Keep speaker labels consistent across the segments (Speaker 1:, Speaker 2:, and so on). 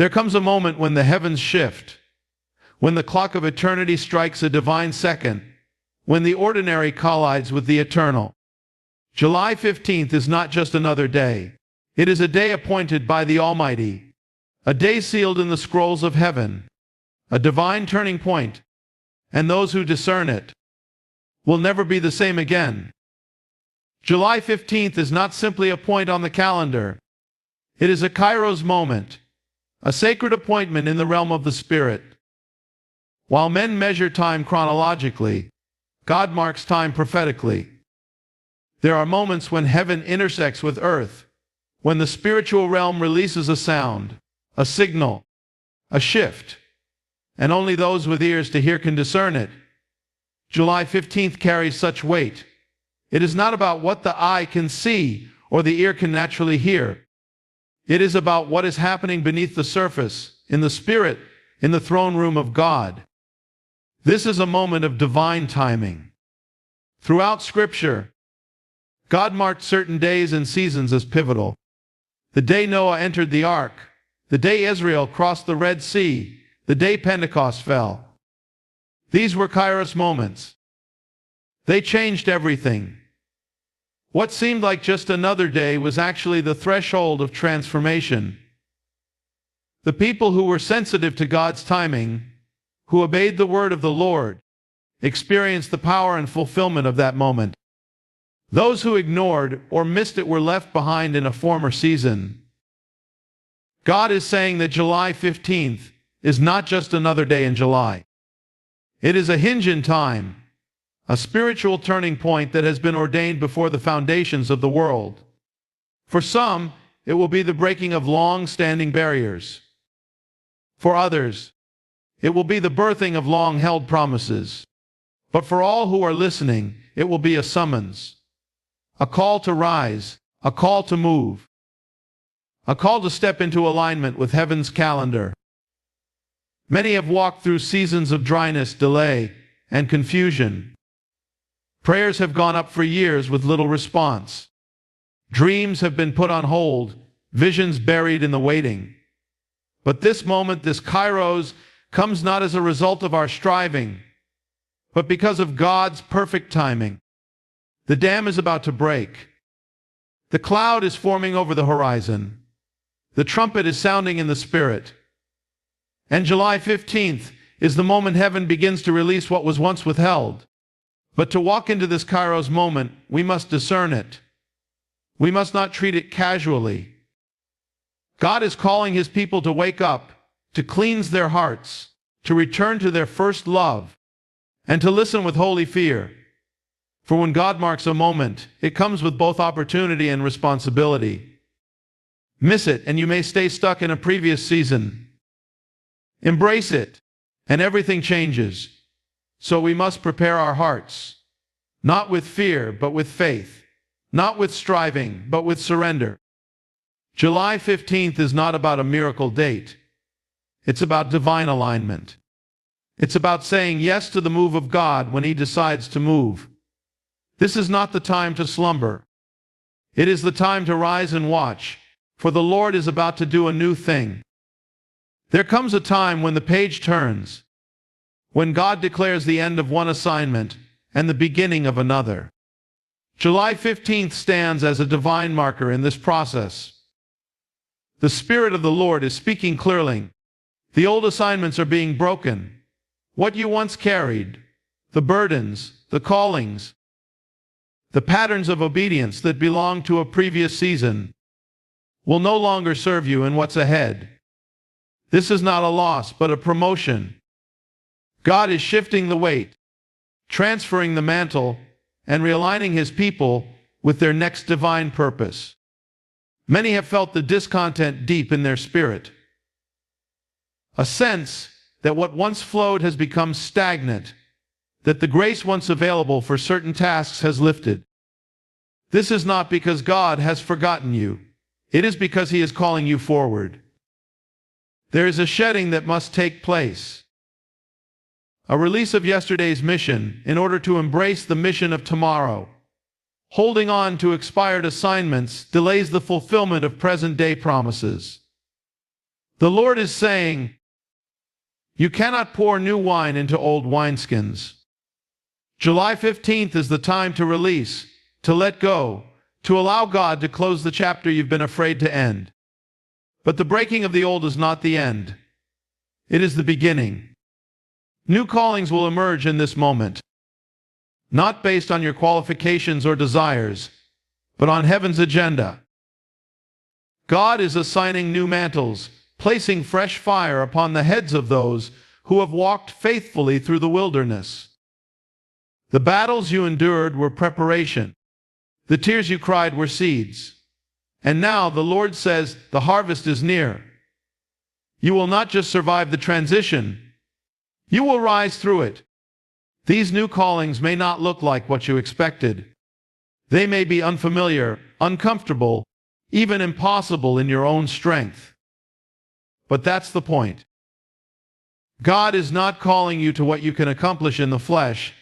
Speaker 1: There comes a moment when the heavens shift, when the clock of eternity strikes a divine second, when the ordinary collides with the eternal. July 15th is not just another day. It is a day appointed by the Almighty, a day sealed in the scrolls of heaven, a divine turning point, and those who discern it will never be the same again. July 15th is not simply a point on the calendar. It is a Kairos moment, a sacred appointment in the realm of the Spirit. While men measure time chronologically, God marks time prophetically. There are moments when heaven intersects with earth, when the spiritual realm releases a sound, a signal, a shift, and only those with ears to hear can discern it. July 15th carries such weight. It is not about what the eye can see or the ear can naturally hear. It is about what is happening beneath the surface, in the Spirit, in the throne room of God. This is a moment of divine timing. Throughout Scripture, God marked certain days and seasons as pivotal. The day Noah entered the ark, the day Israel crossed the Red Sea, the day Pentecost fell. These were Kairos moments. They changed everything. What seemed like just another day was actually the threshold of transformation. The people who were sensitive to God's timing, who obeyed the word of the Lord, experienced the power and fulfillment of that moment. Those who ignored or missed it were left behind in a former season. God is saying that July 15th is not just another day in July. It is a hinge in time, a spiritual turning point that has been ordained before the foundations of the world. For some, it will be the breaking of long-standing barriers. For others, it will be the birthing of long-held promises. But for all who are listening, it will be a summons, a call to rise, a call to move, a call to step into alignment with heaven's calendar. Many have walked through seasons of dryness, delay, and confusion. Prayers have gone up for years with little response. Dreams have been put on hold, visions buried in the waiting. But this moment, this Kairos, comes not as a result of our striving, but because of God's perfect timing. The dam is about to break. The cloud is forming over the horizon. The trumpet is sounding in the Spirit. And July 15th is the moment heaven begins to release what was once withheld. But to walk into this Kairos moment, we must discern it. We must not treat it casually. God is calling His people to wake up, to cleanse their hearts, to return to their first love, and to listen with holy fear. For when God marks a moment, it comes with both opportunity and responsibility. Miss it, and you may stay stuck in a previous season. Embrace it, and everything changes. So we must prepare our hearts, not with fear, but with faith, not with striving, but with surrender. July 15th is not about a miracle date. It's about divine alignment. It's about saying yes to the move of God when He decides to move. This is not the time to slumber. It is the time to rise and watch, for the Lord is about to do a new thing. There comes a time when the page turns, when God declares the end of one assignment and the beginning of another. July 15th stands as a divine marker in this process. The Spirit of the Lord is speaking clearly. The old assignments are being broken. What you once carried, the burdens, the callings, the patterns of obedience that belonged to a previous season, will no longer serve you in what's ahead. This is not a loss, but a promotion. God is shifting the weight, transferring the mantle, and realigning His people with their next divine purpose. Many have felt the discontent deep in their spirit, a sense that what once flowed has become stagnant, that the grace once available for certain tasks has lifted. This is not because God has forgotten you. It is because He is calling you forward. There is a shedding that must take place, a release of yesterday's mission in order to embrace the mission of tomorrow. Holding on to expired assignments delays the fulfillment of present-day promises. The Lord is saying, you cannot pour new wine into old wineskins. July 15th is the time to release, to let go, to allow God to close the chapter you've been afraid to end. But the breaking of the old is not the end. It is the beginning. New callings will emerge in this moment, not based on your qualifications or desires, but on heaven's agenda. God is assigning new mantles, placing fresh fire upon the heads of those who have walked faithfully through the wilderness. The battles you endured were preparation. The tears you cried were seeds. And now the Lord says the harvest is near. You will not just survive the transition, you will rise through it. These new callings may not look like what you expected. They may be unfamiliar, uncomfortable, even impossible in your own strength. But that's the point. God is not calling you to what you can accomplish in the flesh.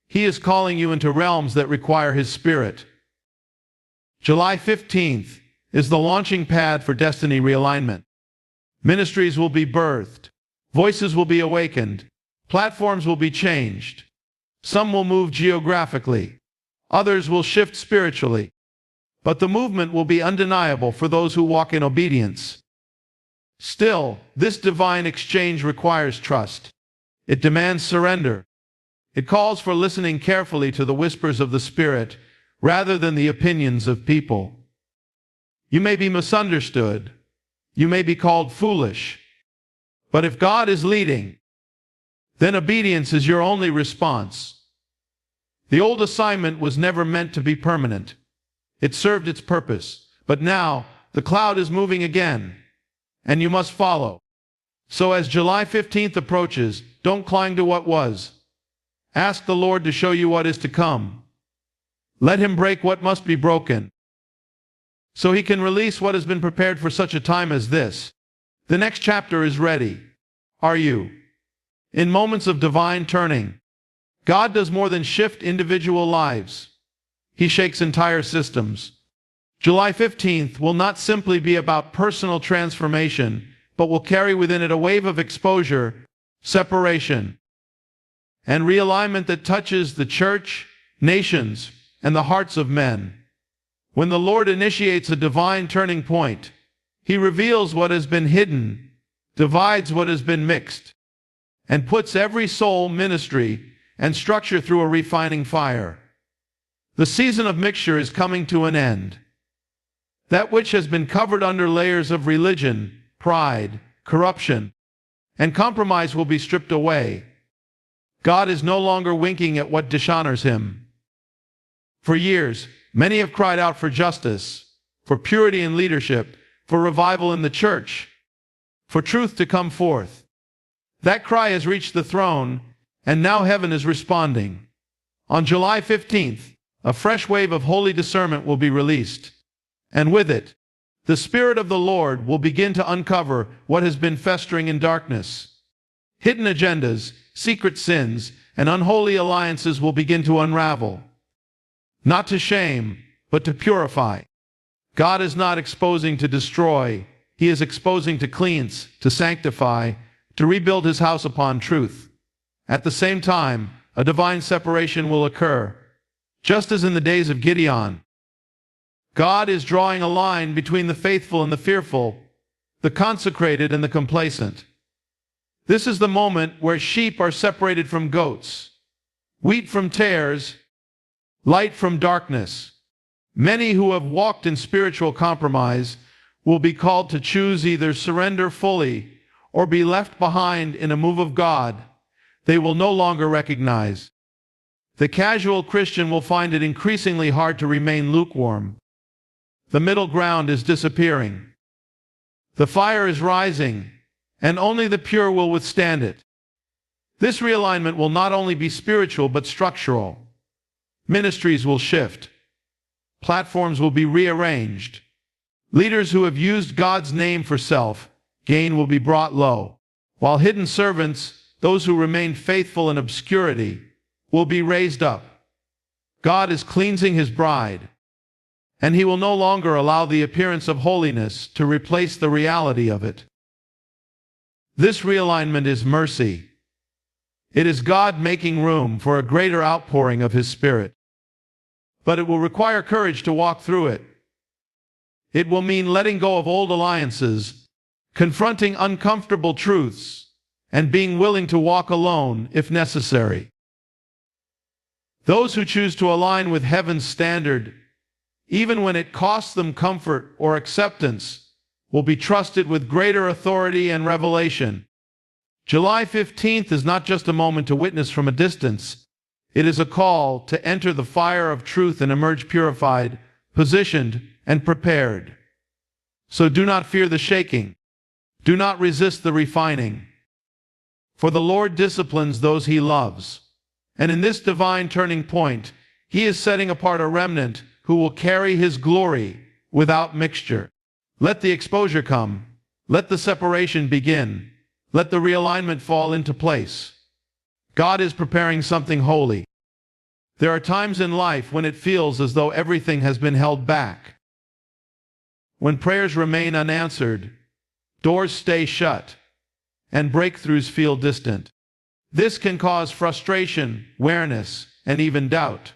Speaker 1: He is calling you into realms that require His Spirit. July 15th is the launching pad for destiny realignment. Ministries will be birthed. Voices will be awakened. Platforms will be changed. Some will move geographically. Others will shift spiritually. But the movement will be undeniable for those who walk in obedience. Still, this divine exchange requires trust. It demands surrender. It calls for listening carefully to the whispers of the Spirit rather than the opinions of people. You may be misunderstood. You may be called foolish. But if God is leading, then obedience is your only response. The old assignment was never meant to be permanent. It served its purpose. But now, the cloud is moving again, and you must follow. So as July 15th approaches, don't cling to what was. Ask the Lord to show you what is to come. Let Him break what must be broken, so He can release what has been prepared for such a time as this. The next chapter is ready. Are you? In moments of divine turning, God does more than shift individual lives. He shakes entire systems. July 15th will not simply be about personal transformation, but will carry within it a wave of exposure, separation, and realignment that touches the church, nations, and the hearts of men. When the Lord initiates a divine turning point, He reveals what has been hidden, divides what has been mixed, and puts every soul, ministry, and structure through a refining fire. The season of mixture is coming to an end. That which has been covered under layers of religion, pride, corruption, and compromise will be stripped away. God is no longer winking at what dishonors Him. For years, many have cried out for justice, for purity in leadership, for revival in the church, for truth to come forth. That cry has reached the throne, and now heaven is responding. On July 15th, a fresh wave of holy discernment will be released. And with it, the Spirit of the Lord will begin to uncover what has been festering in darkness. Hidden agendas, secret sins, and unholy alliances will begin to unravel. Not to shame, but to purify. God is not exposing to destroy. He is exposing to cleanse, to sanctify, to rebuild His house upon truth. At the same time, a divine separation will occur. Just as in the days of Gideon, God is drawing a line between the faithful and the fearful, the consecrated and the complacent. This is the moment where sheep are separated from goats, wheat from tares, light from darkness. Many who have walked in spiritual compromise will be called to choose either surrender fully or be left behind in a move of God they will no longer recognize. The casual Christian will find it increasingly hard to remain lukewarm. The middle ground is disappearing. The fire is rising, and only the pure will withstand it. This realignment will not only be spiritual but structural. Ministries will shift. Platforms will be rearranged. Leaders who have used God's name for self-gain will be brought low, while hidden servants, those who remain faithful in obscurity, will be raised up. God is cleansing His bride, and He will no longer allow the appearance of holiness to replace the reality of it. This realignment is mercy. It is God making room for a greater outpouring of His Spirit. But it will require courage to walk through it. It will mean letting go of old alliances, confronting uncomfortable truths, and being willing to walk alone if necessary. Those who choose to align with heaven's standard, even when it costs them comfort or acceptance, will be trusted with greater authority and revelation. July 15th is not just a moment to witness from a distance. It is a call to enter the fire of truth and emerge purified, positioned, and prepared. So do not fear the shaking. Do not resist the refining. For the Lord disciplines those He loves. And in this divine turning point, He is setting apart a remnant who will carry His glory without mixture. Let the exposure come. Let the separation begin. Let the realignment fall into place. God is preparing something holy. There are times in life when it feels as though everything has been held back. When prayers remain unanswered, doors stay shut, and breakthroughs feel distant. This can cause frustration, weariness, and even doubt.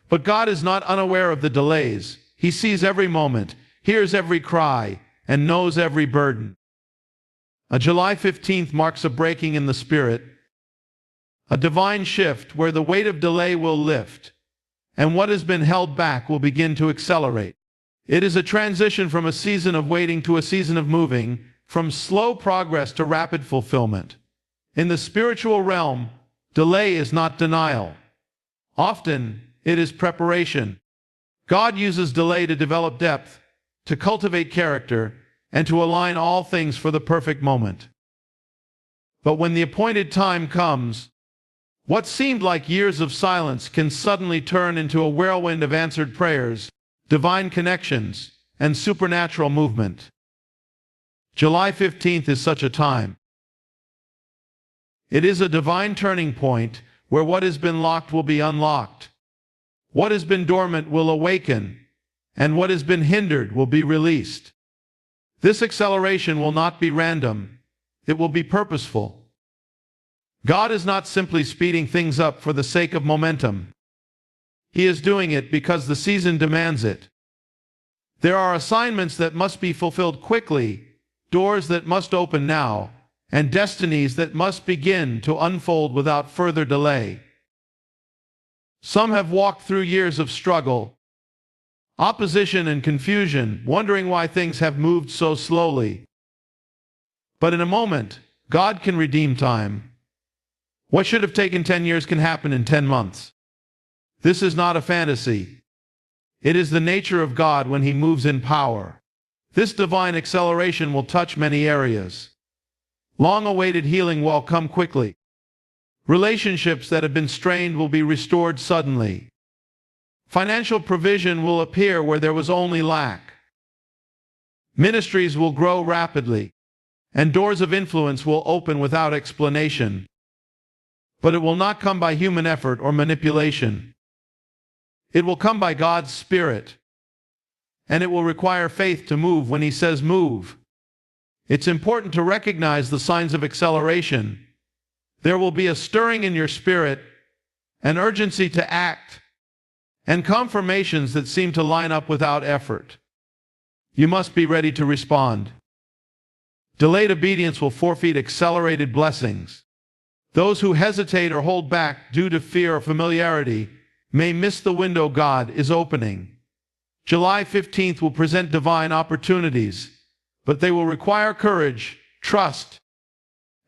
Speaker 1: But God is not unaware of the delays. He sees every moment, hears every cry, and knows every burden. A July 15th marks a breaking in the Spirit, a divine shift where the weight of delay will lift, and what has been held back will begin to accelerate. It is a transition from a season of waiting to a season of moving, from slow progress to rapid fulfillment. In the spiritual realm, delay is not denial. Often, it is preparation. God uses delay to develop depth, to cultivate character, and to align all things for the perfect moment. But when the appointed time comes, what seemed like years of silence can suddenly turn into a whirlwind of answered prayers, divine connections, and supernatural movement. July 15th is such a time. It is a divine turning point where what has been locked will be unlocked. What has been dormant will awaken, and what has been hindered will be released. This acceleration will not be random. It will be purposeful. God is not simply speeding things up for the sake of momentum. He is doing it because the season demands it. There are assignments that must be fulfilled quickly, doors that must open now, and destinies that must begin to unfold without further delay. Some have walked through years of struggle, opposition and confusion, wondering why things have moved so slowly. But in a moment, God can redeem time. What should have taken 10 years can happen in 10 months. This is not a fantasy. It is the nature of God when He moves in power. This divine acceleration will touch many areas. Long-awaited healing will come quickly. Relationships that have been strained will be restored suddenly. Financial provision will appear where there was only lack. Ministries will grow rapidly, and doors of influence will open without explanation. But it will not come by human effort or manipulation. It will come by God's Spirit, and it will require faith to move when He says move. It's important to recognize the signs of acceleration. There will be a stirring in your spirit, an urgency to act, and confirmations that seem to line up without effort. You must be ready to respond. Delayed obedience will forfeit accelerated blessings. Those who hesitate or hold back due to fear or familiarity may miss the window God is opening. July 15th will present divine opportunities, but they will require courage, trust,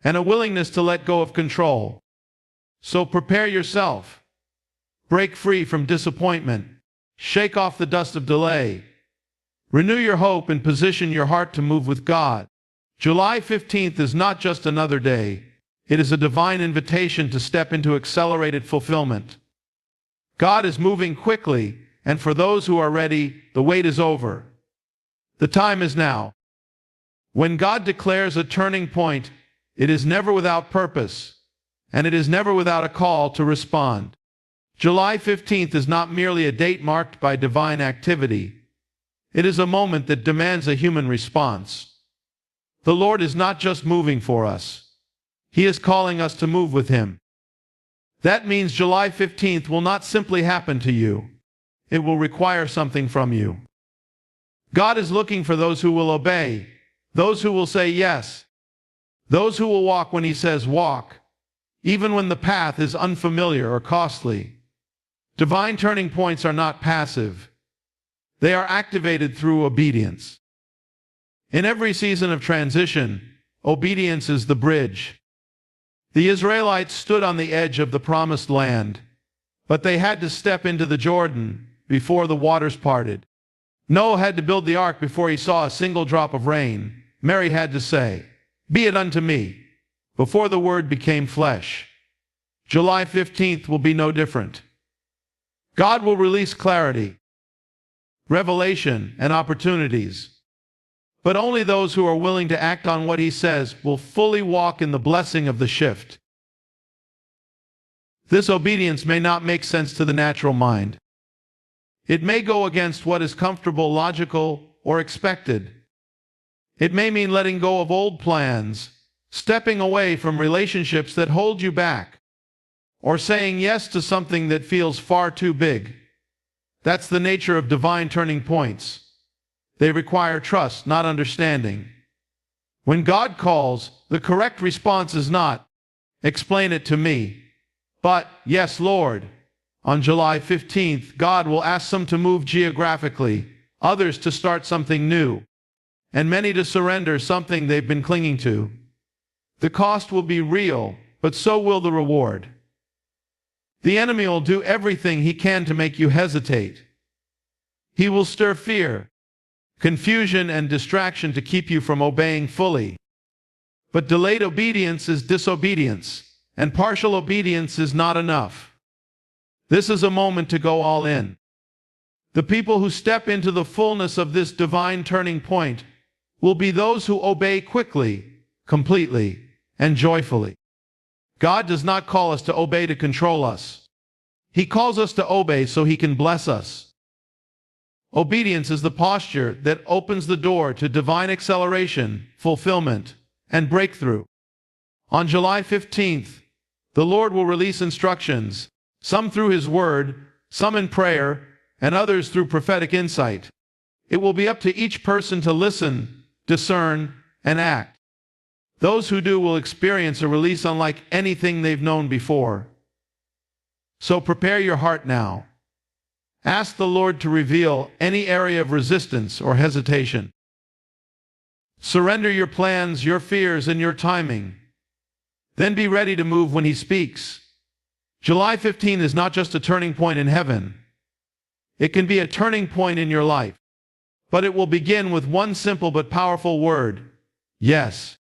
Speaker 1: and a willingness to let go of control. So prepare yourself. Break free from disappointment. Shake off the dust of delay. Renew your hope and position your heart to move with God. July 15th is not just another day. It is a divine invitation to step into accelerated fulfillment. God is moving quickly, and for those who are ready, the wait is over. The time is now. When God declares a turning point, it is never without purpose, and it is never without a call to respond. July 15th is not merely a date marked by divine activity. It is a moment that demands a human response. The Lord is not just moving for us. He is calling us to move with Him. That means July 15th will not simply happen to you. It will require something from you. God is looking for those who will obey, those who will say yes, those who will walk when He says walk, even when the path is unfamiliar or costly. Divine turning points are not passive. They are activated through obedience. In every season of transition, obedience is the bridge. The Israelites stood on the edge of the promised land, but they had to step into the Jordan before the waters parted. Noah had to build the ark before he saw a single drop of rain. Mary had to say, "Be it unto me," before the Word became flesh. July 15th will be no different. God will release clarity, revelation, and opportunities. But only those who are willing to act on what He says will fully walk in the blessing of the shift. This obedience may not make sense to the natural mind. It may go against what is comfortable, logical, or expected. It may mean letting go of old plans, stepping away from relationships that hold you back, or saying yes to something that feels far too big. That's the nature of divine turning points. They require trust, not understanding. When God calls, the correct response is not, "Explain it to me," but, "Yes, Lord." On July 15th, God will ask some to move geographically, others to start something new, and many to surrender something they've been clinging to. The cost will be real, but so will the reward. The enemy will do everything he can to make you hesitate. He will stir fear, confusion, and distraction to keep you from obeying fully. But delayed obedience is disobedience, and partial obedience is not enough. This is a moment to go all in. The people who step into the fullness of this divine turning point will be those who obey quickly, completely, and joyfully. God does not call us to obey to control us. He calls us to obey so He can bless us. Obedience is the posture that opens the door to divine acceleration, fulfillment, and breakthrough. On July 15th, the Lord will release instructions, some through His Word, some in prayer, and others through prophetic insight. It will be up to each person to listen, discern, and act. Those who do will experience a release unlike anything they've known before. So prepare your heart now. Ask the Lord to reveal any area of resistance or hesitation. Surrender your plans, your fears, and your timing. Then be ready to move when He speaks. July 15 is not just a turning point in heaven. It can be a turning point in your life. But it will begin with one simple but powerful word: yes.